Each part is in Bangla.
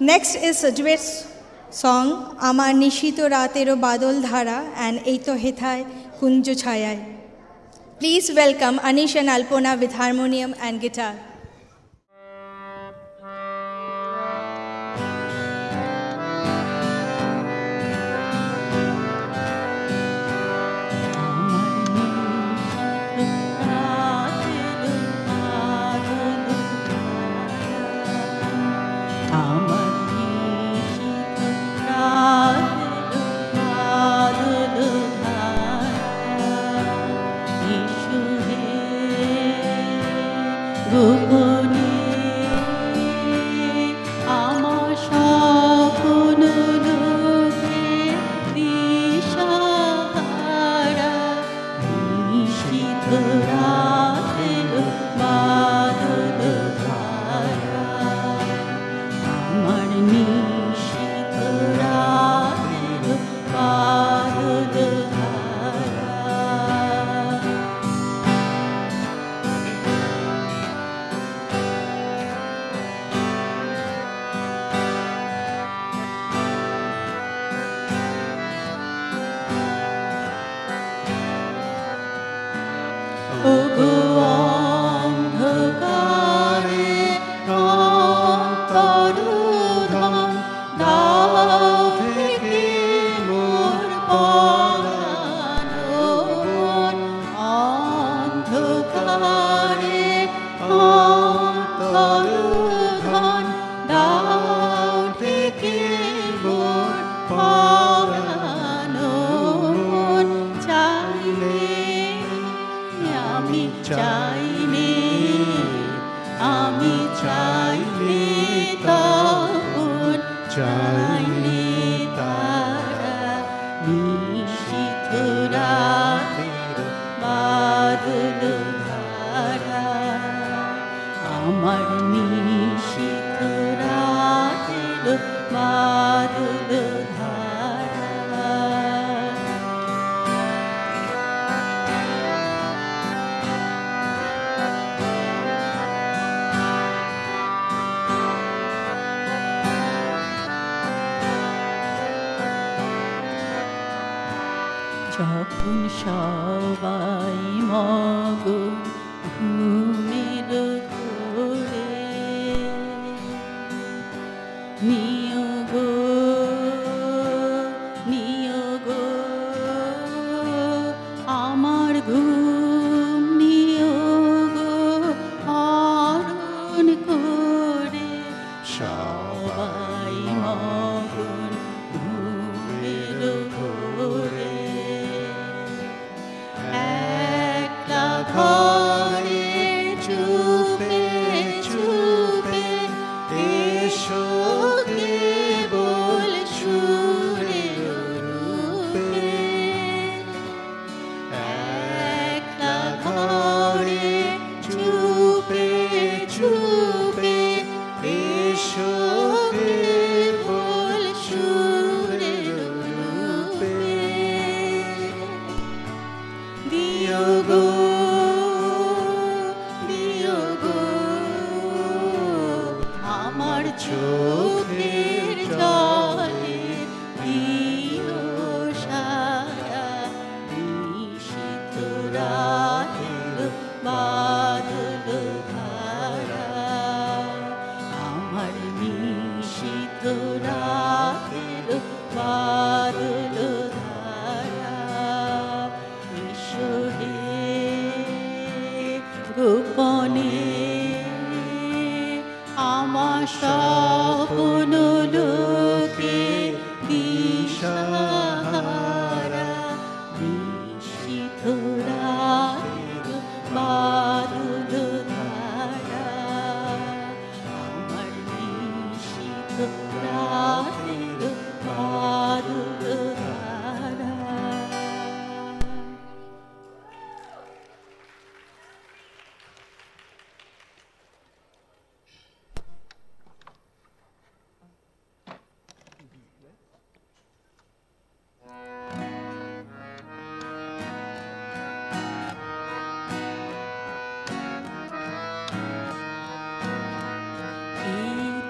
Next is a duet song, Amar Nishito Ratero Badol Dhara and Eito Hethai Kunjo Chayai. Please welcome Anish and Alpona with harmonium and guitar.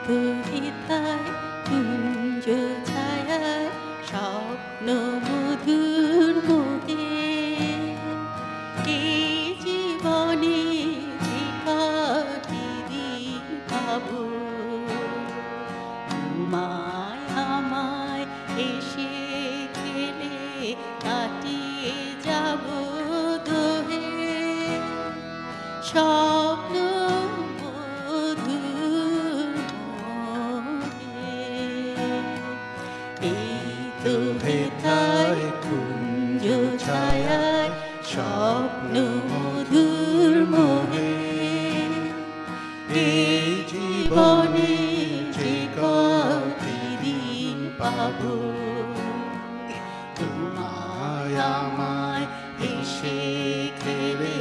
Hithai ছায়ায় স্বপ্ন মধুর মোহে এই জীবনে যে কটি দিন পাবো তোমায় আমায় এসে খেলে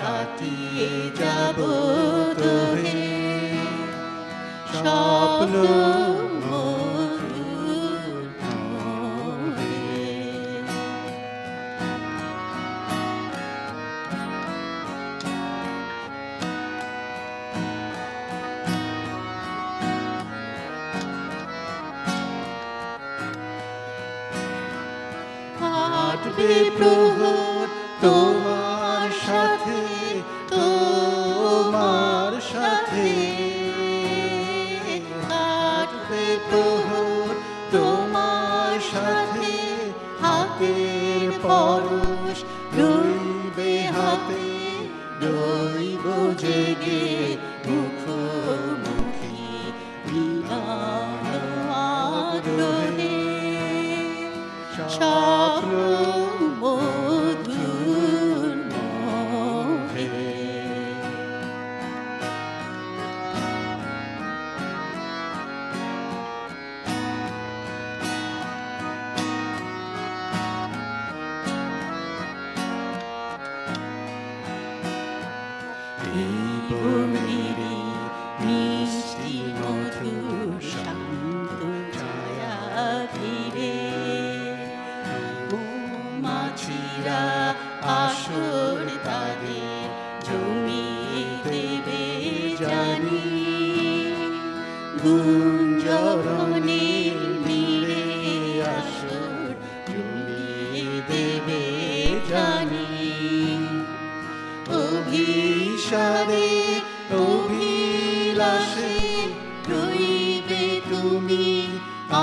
কাটিয়ে যাব তোহে স্বপ্ন মধুর মোহে কাটবে প্রহর তোমার সাথে তোমার সাথে কাটবে প্রহর তোমার সাথে হাতের পরশ রইবে হাতে রইব জেগে মুখোমুখি মিলন আগ্রহে স্বপ্ন মধুর মোহে এই বনেরই মিষ্টি মধুর শান্ত ছায়া ধীরে মাছিরা আসর তাদের জমিয়ে দেবে জানি গুঞ্জরণের নীড়ে আসর জমিয়ে দেবে জানি অভিসারে অভিলাষে রইবে তুমি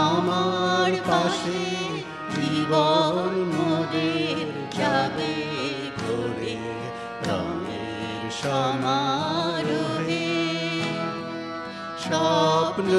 আমার পাশে জীবন মোদের যাবে ঘোরে রঙের সমারোহে স্বপ্ন